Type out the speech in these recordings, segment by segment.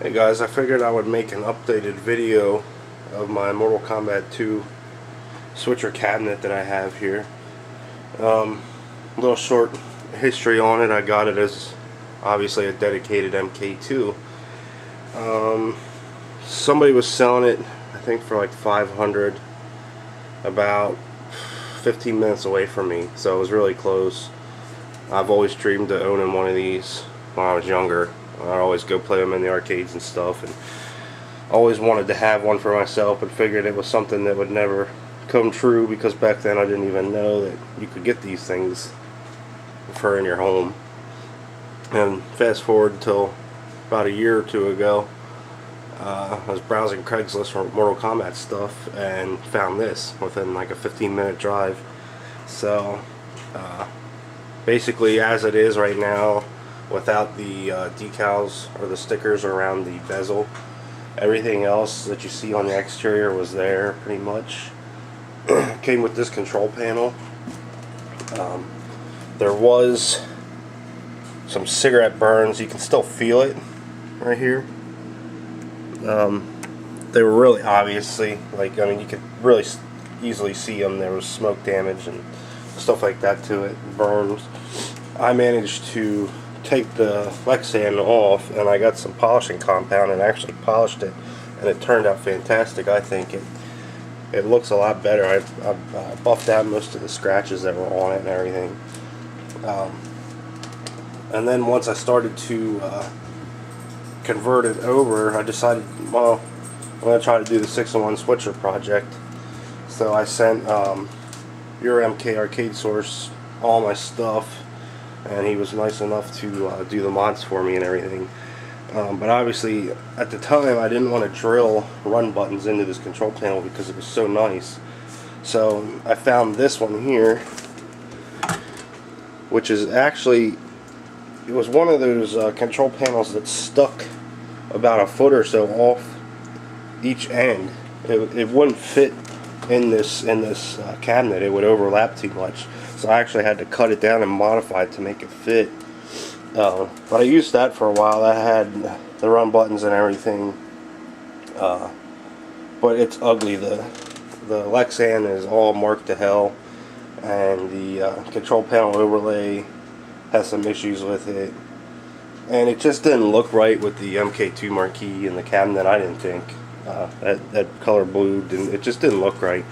Hey guys, I figured I would make an updated video of my Mortal Kombat 2 switcher cabinet that I have here. A little short history on it. I got it as obviously a dedicated MK2. Somebody was selling it, I think for like $500, about 15 minutes away from me, so it was really close. I've always dreamed of owning one of these when I was younger. I'd always go play them in the arcades and stuff, and always wanted to have one for myself, but figured it was something that would never come true because back then I didn't even know that you could get these things for in your home. And fast forward until about a year or two ago, I was browsing Craigslist for Mortal Kombat stuff and found this within like a 15-minute drive. So basically, as it is right now, without the decals or the stickers around the bezel, everything else that you see on the exterior was there pretty much. Came with this control panel. There was some cigarette burns. You can still feel it right here. They were really obviously, like, I mean, you could really easily see them. There was smoke damage and stuff like that to it, burns. I managed to take the Lexan off, and I got some polishing compound and actually polished it, and it turned out fantastic. I think it looks a lot better. I buffed out most of the scratches that were on it and everything. And then once I started to convert it over, I decided, well, I'm going to try to do the 6-in-1 switcher project. So I sent your MK Arcade Source all my stuff, and he was nice enough to do the mods for me and everything. But obviously, at the time, I didn't want to drill run buttons into this control panel because it was so nice. So I found this one here, which is actually, it was one of those control panels that stuck about a foot or so off each end. It wouldn't fit in this cabinet. It would overlap too much. So I actually had to cut it down and modify it to make it fit. But I used that for a while. I had the run buttons and everything. But it's ugly. The Lexan is all marked to hell. And the control panel overlay has some issues with it. And it just didn't look right with the MK2 marquee in the cabinet, I didn't think. That color blue, it just didn't look right.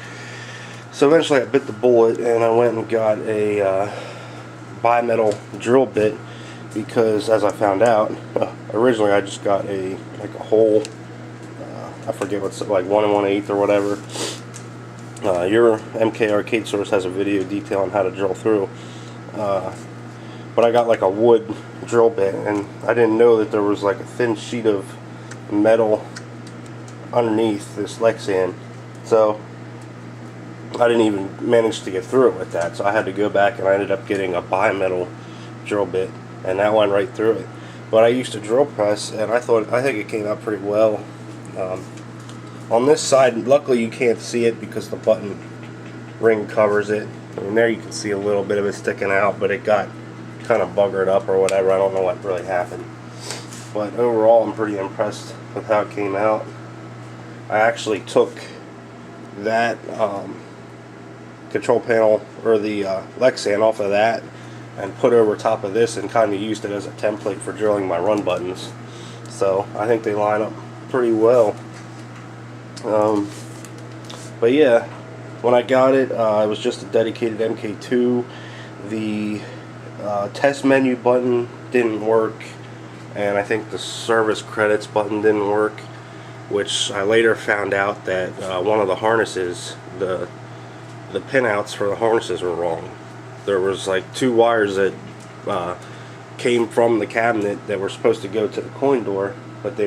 So eventually I bit the bullet and I went and got a bimetal drill bit, because as I found out, originally I just got a whole, I forget what's, like 1 1/8 or whatever. Your MK Arcade Source has a video detailing how to drill through. But I got like a wood drill bit, and I didn't know that there was like a thin sheet of metal underneath this Lexan. So I didn't even manage to get through it with that, so I had to go back and I ended up getting a bimetal drill bit, and that went right through it. But I used a drill press, and I think it came out pretty well. On this side, luckily you can't see it because the button ring covers it. I mean, there you can see a little bit of it sticking out, but it got kind of buggered up or whatever. I don't know what really happened. But overall, I'm pretty impressed with how it came out. I actually took that control panel, or the Lexan, off of that and put it over top of this and kind of used it as a template for drilling my run buttons. So I think they line up pretty well. But yeah, when I got it, it was just a dedicated MK2. The test menu button didn't work, and I think the service credits button didn't work, which I later found out that one of the harnesses, the pinouts for the harnesses were wrong. There was like 2 wires that came from the cabinet that were supposed to go to the coin door, but they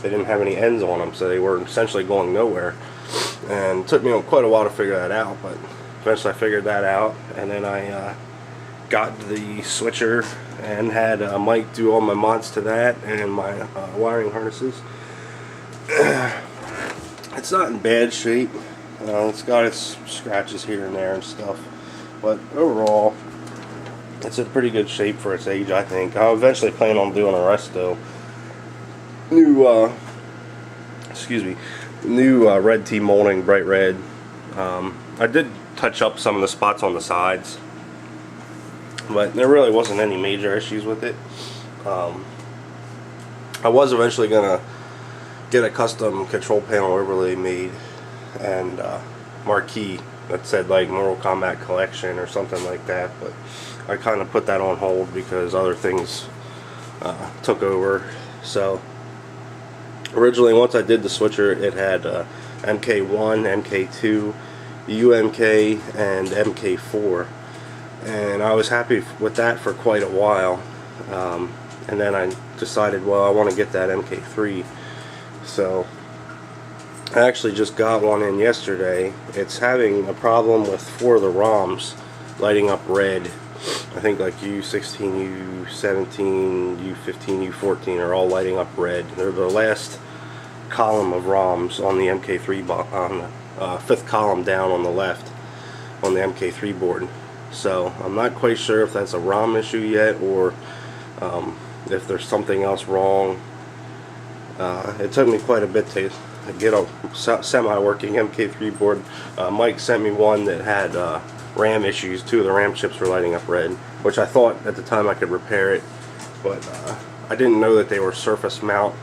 didn't have any ends on them, so they were essentially going nowhere. And it took me quite a while to figure that out, but eventually I figured that out, and then I got the switcher and had Mike do all my mods to that and my wiring harnesses. It's not in bad shape. It's got its scratches here and there and stuff, but overall it's in pretty good shape for its age, I think. I'll eventually plan on doing a resto new excuse me, new red T molding, bright red. I did touch up some of the spots on the sides, but there really wasn't any major issues with it. I was eventually gonna get a custom control panel overlay made and marquee that said like Mortal Kombat Collection or something like that, but I kind of put that on hold because other things took over. So originally, once I did the switcher, it had MK1, MK2, UMK, and MK4, and I was happy with that for quite a while. And then I decided, well, I want to get that MK3, so I actually just got one in yesterday. It's having a problem with 4 of the ROMs lighting up red. I think like U16, U17, U15, U14 are all lighting up red. They're the last column of ROMs on the MK3 on the 5th column down on the left on the MK3 board. So I'm not quite sure if that's a ROM issue yet, or if there's something else wrong. It took me quite a bit to get a semi-working MK3 board. Mike sent me one that had RAM issues. 2 of the RAM chips were lighting up red, which I thought at the time I could repair it, but I didn't know that they were surface mount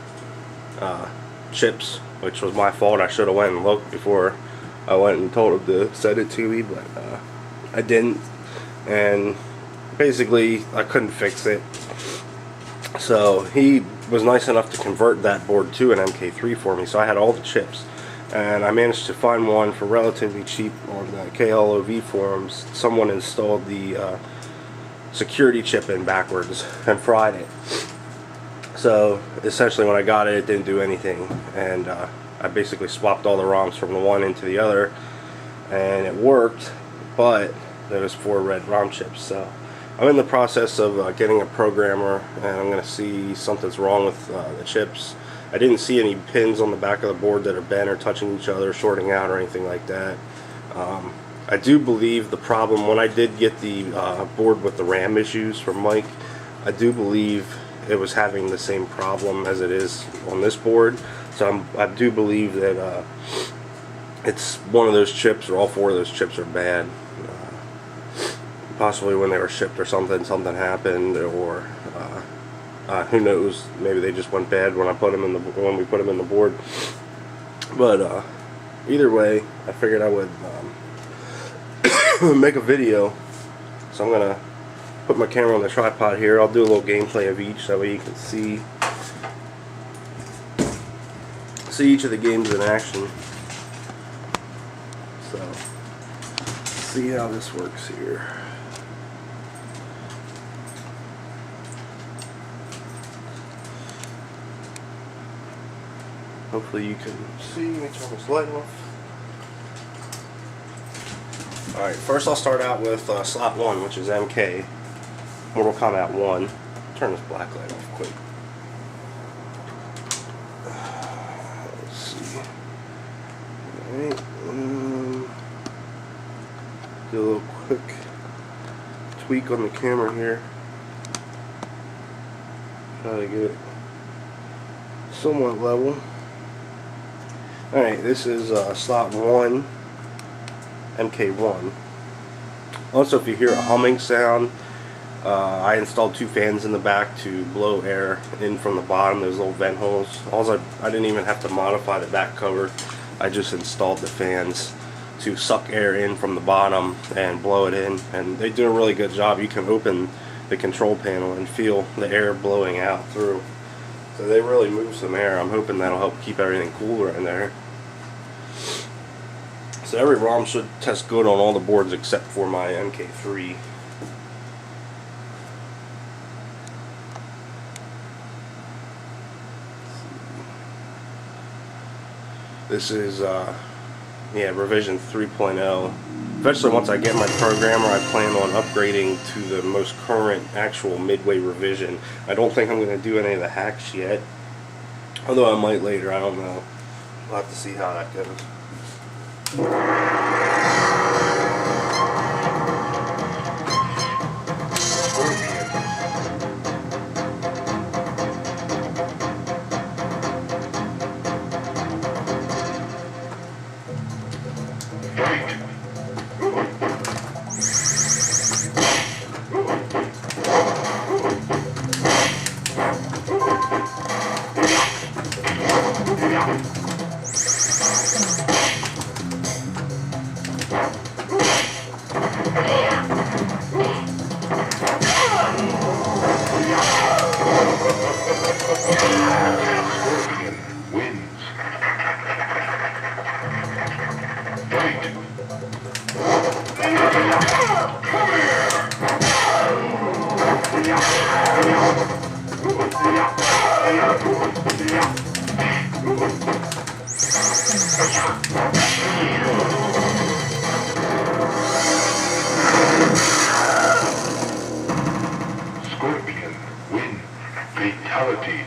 chips, which was my fault. I should have went and looked before I went and told him to send it to me, but I didn't, and basically I couldn't fix it. So he was nice enough to convert that board to an MK3 for me, so I had all the chips, and I managed to find one for relatively cheap on the KLOV forums. Someone installed the security chip in backwards and fried it. So essentially when I got it, it didn't do anything, and I basically swapped all the ROMs from the one into the other, and it worked, but there was 4 red ROM chips. So I'm in the process of getting a programmer, and I'm going to see something's wrong with the chips. I didn't see any pins on the back of the board that are bent or touching each other, shorting out or anything like that. I do believe the problem, when I did get the board with the RAM issues from Mike, I do believe it was having the same problem as it is on this board. So I do believe that it's one of those chips, or all 4 of those chips are bad. Possibly when they were shipped or something happened, or who knows, maybe they just went bad when we put them in the board. But either way, I figured I would make a video, so I'm gonna put my camera on the tripod here. I'll do a little gameplay of each, so that way you can see each of the games in action. So let's see how this works here. Hopefully you can see. Let me turn this light off. Alright, first I'll start out with slot 1, which is MK, Mortal Kombat 1. Turn this black light off quick. Let's see. Alright, do a little quick tweak on the camera here. Try to get it somewhat level. Alright, this is slot 1, MK1. Also, if you hear a humming sound, I installed 2 fans in the back to blow air in from the bottom, those little vent holes. Also, I didn't even have to modify the back cover. I just installed the fans to suck air in from the bottom and blow it in, and they do a really good job. You can open the control panel and feel the air blowing out through. So they really move some air. I'm hoping that'll help keep everything cooler in there. So every ROM should test good on all the boards except for my MK3. This is revision 3.0. Eventually, once I get my programmer, I plan on upgrading to the most current actual midway revision. I don't think I'm going to do any of the hacks yet, although I might later. I don't know. We'll have to see how that goes. Scorpion win. Fatality.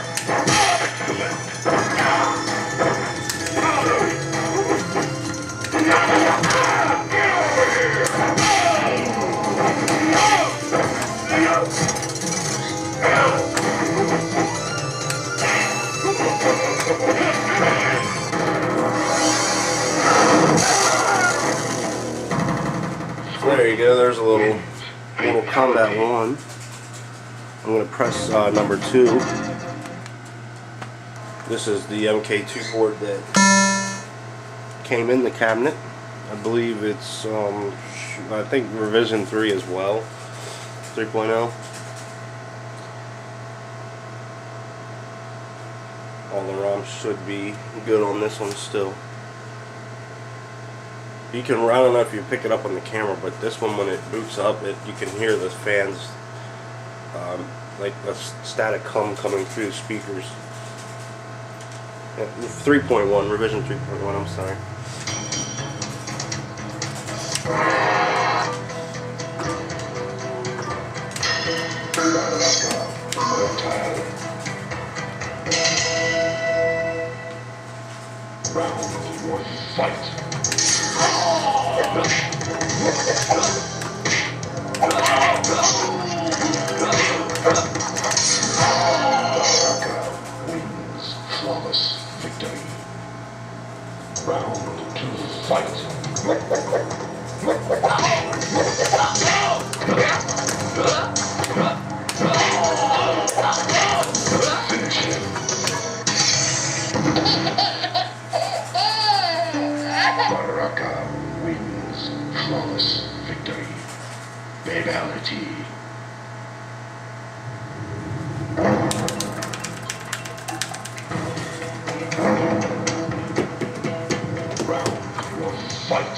Fight. There you go, there's a little Kombat 1. I'm going to press number 2. This is the MK2 board that came in the cabinet. I believe it's, I think revision 3 as well, 3.0. All the ROMs should be good on this one still. You can, I don't know if you pick it up on the camera, but this one, when it boots up, you can hear the fans, like the static hum coming through the speakers. Yeah, 3.1, revision 3.1, I'm sorry. Round one, fight. Wins flawless victory. Round two, fight. Finish him. Baraka wins flawless victory. Fatality. Round one, fight.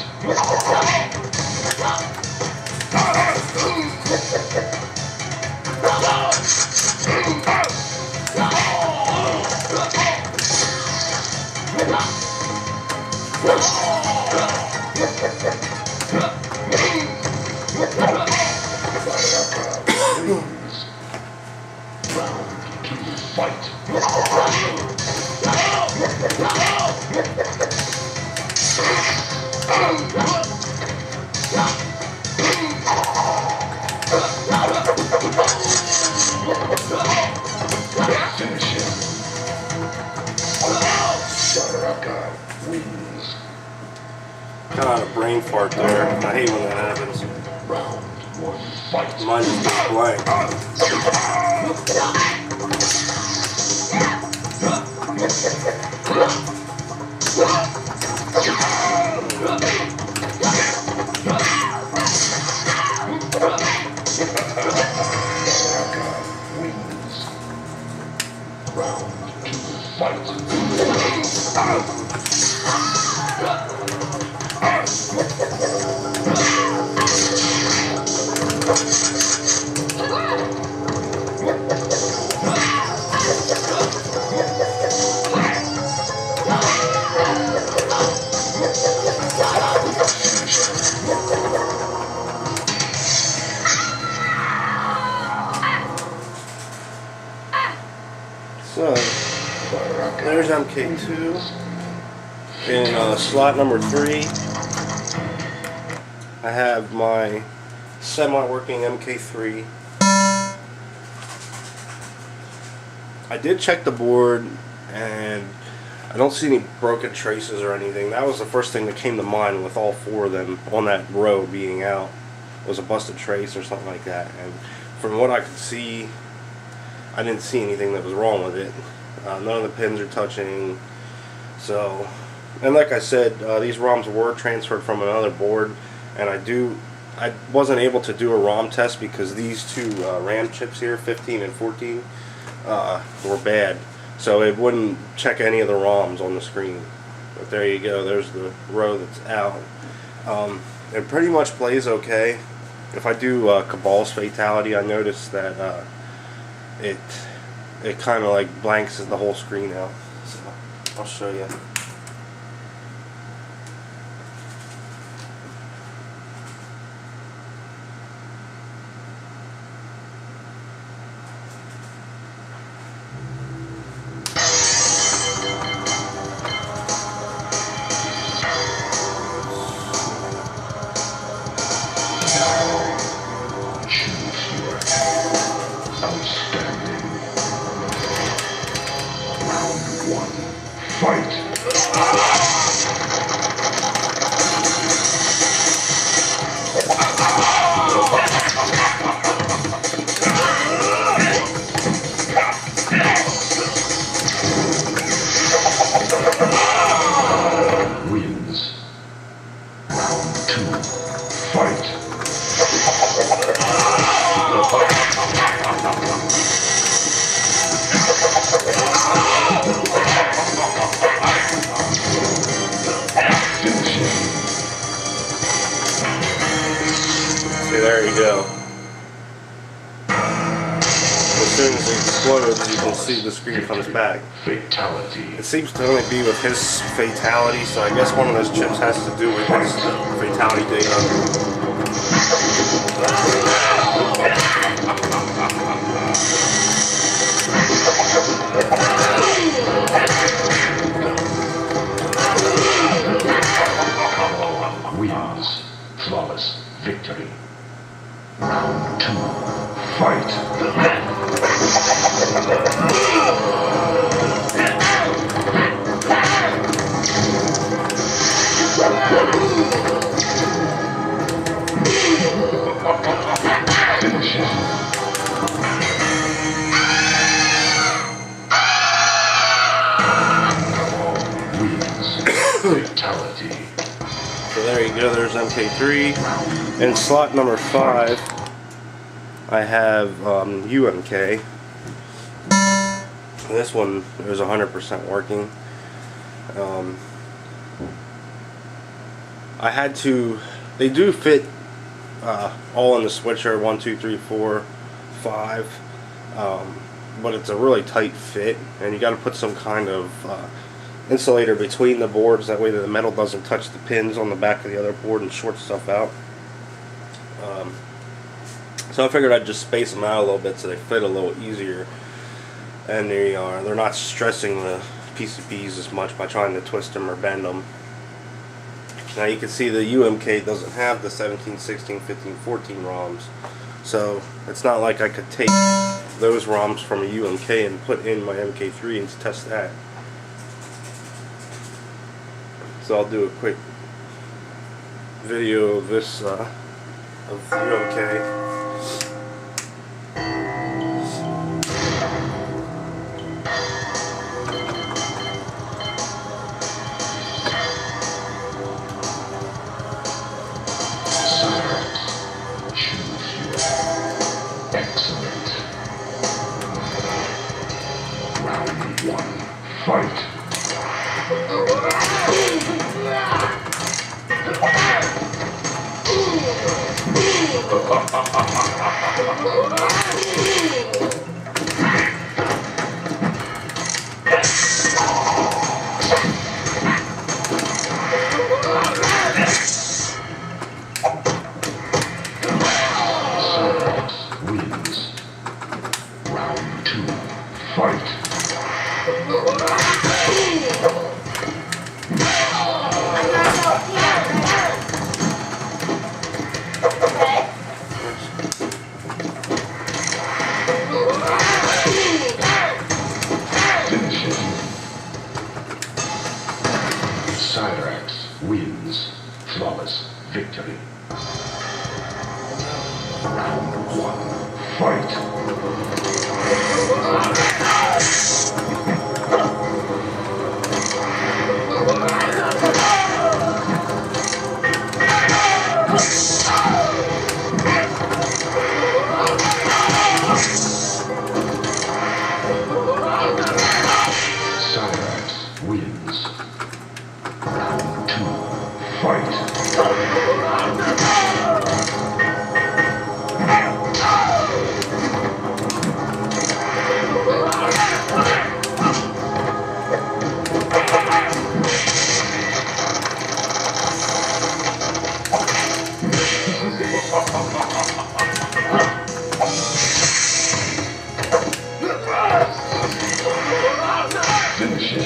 Round two, fight. Finish him. Baraka wins. Kind of a brain fart there. I hate when that happens. Round one, fight. Mine just goes blank. Baraka wins. Round two, fight. So, there's MK2 in slot number 3. I have my semi-working MK3. I did check the board and I don't see any broken traces or anything. That was the first thing that came to mind with all 4 of them on that row being out. was a busted trace or something like that. And from what I could see, I didn't see anything that was wrong with it. None of the pins are touching. So, and like I said, these ROMs were transferred from another board, and I wasn't able to do a ROM test because these two RAM chips here, 15 and 14, were bad. So it wouldn't check any of the ROMs on the screen. But there you go, there's the row that's out. It pretty much plays okay. If I do Cabal's Fatality, I noticed that it kind of like blanks the whole screen out. So I'll show you. Outstanding. Round 1. Fight. Wins. Round 2. Fight. See, there you go. As soon as it explodes, you can see the screen comes back. Fatality. It seems to only be with his fatality, so I guess one of those chips has to do with his fatality data. Wins. Flawless victory. Round 2. Fight. Finish him. Wins. Fatality. So there you go, there's MK3. In slot number 5, I have UMK. This one is 100% working. I had to, they do fit all in the switcher, 1, 2, 3, 4, 5, but it's a really tight fit, and you got to put some kind of insulator between the boards, that way the metal doesn't touch the pins on the back of the other board and short stuff out. So I figured I'd just space them out a little bit so they fit a little easier, and they're not stressing the PCBs as much by trying to twist them or bend them. Now you can see the UMK doesn't have the 17, 16, 15, 14 ROMs, so it's not like I could take those ROMs from a UMK and put in my MK3 and test that. So I'll do a quick video of this of the UMK. Excellent. Round 1. Fight. Wins. Round 2. Fight. Round one, fight. Cyrax wins. Round two, fight. Finish him.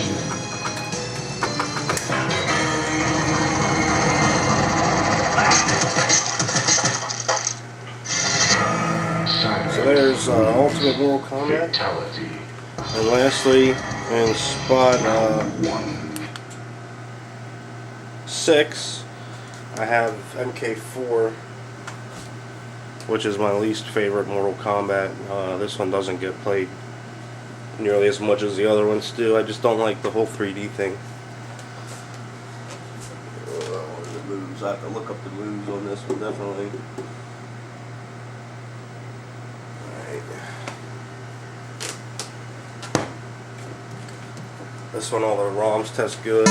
So there's Ultimate Mortal Kombat. Fatality. And lastly, in spot 6, I have MK4, which is my least favorite Mortal Kombat. This one doesn't get played nearly as much as the other ones do. I just don't like the whole 3D thing. What are the moves? I have to look up the moves on this one, definitely. Alright. This one, all the ROMs test good.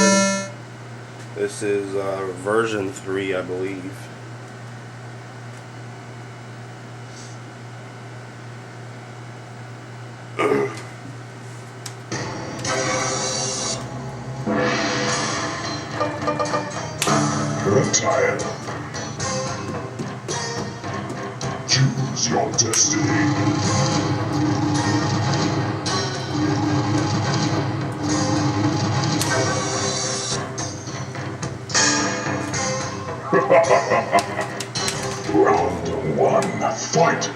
This is version 3, I believe. Reptile. Choose your destiny. Round one, fight.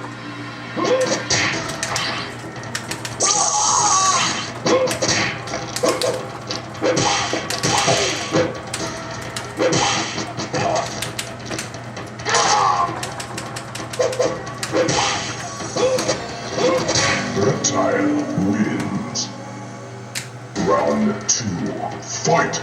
Reptile wins. Round two, fight.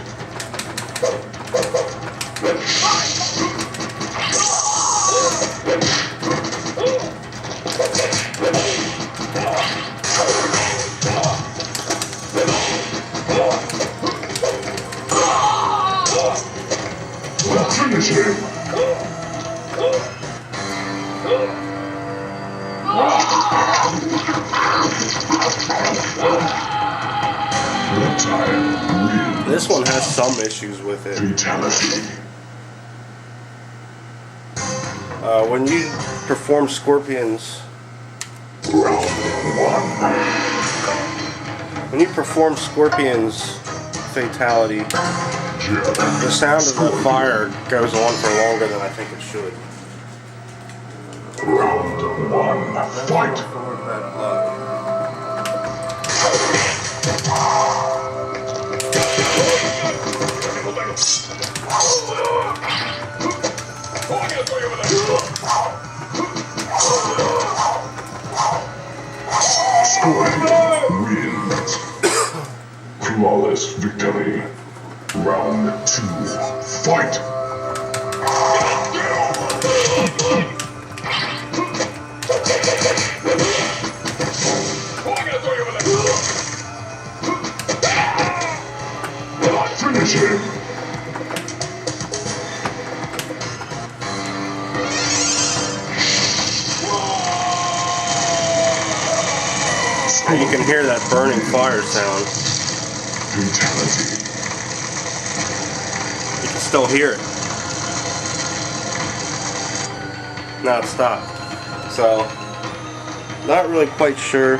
Finish him. This one has some issues with it. Fatality. When you perform Scorpion's fatality, the sound of the fire goes on for longer than I think it should. Round one, fight. Scorpion wins. Flawless victory. Round two, fight. Finish him. And you can hear that burning fire sound. Fatality. You can still hear it. Now it stopped. So, not really quite sure.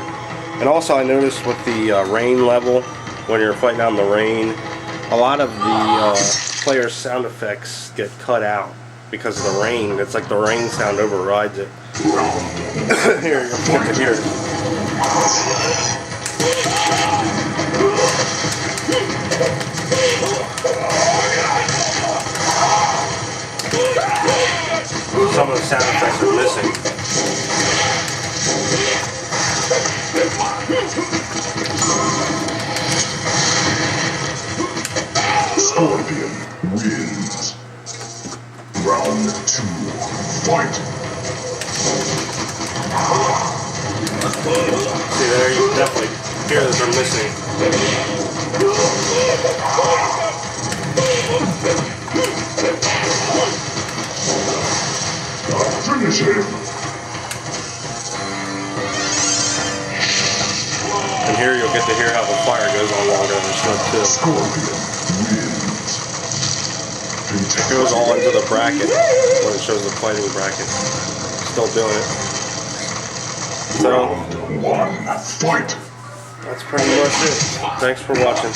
And also I noticed with the rain level, when you're fighting out in the rain, a lot of the player's sound effects get cut out because of the rain. It's like the rain sound overrides it. Here, you can hear it. Some of the sound effects are missing. Scorpion wins. Round 2, fight! See there, you can definitely hear that they're missing. Finish him! And here you'll get to hear how the fire goes on longer than this one too. Scorpion wins. It goes all into the bracket when it shows the fighting bracket. Still doing it. So, Round 1, fight! that's pretty much it. Thanks for watching.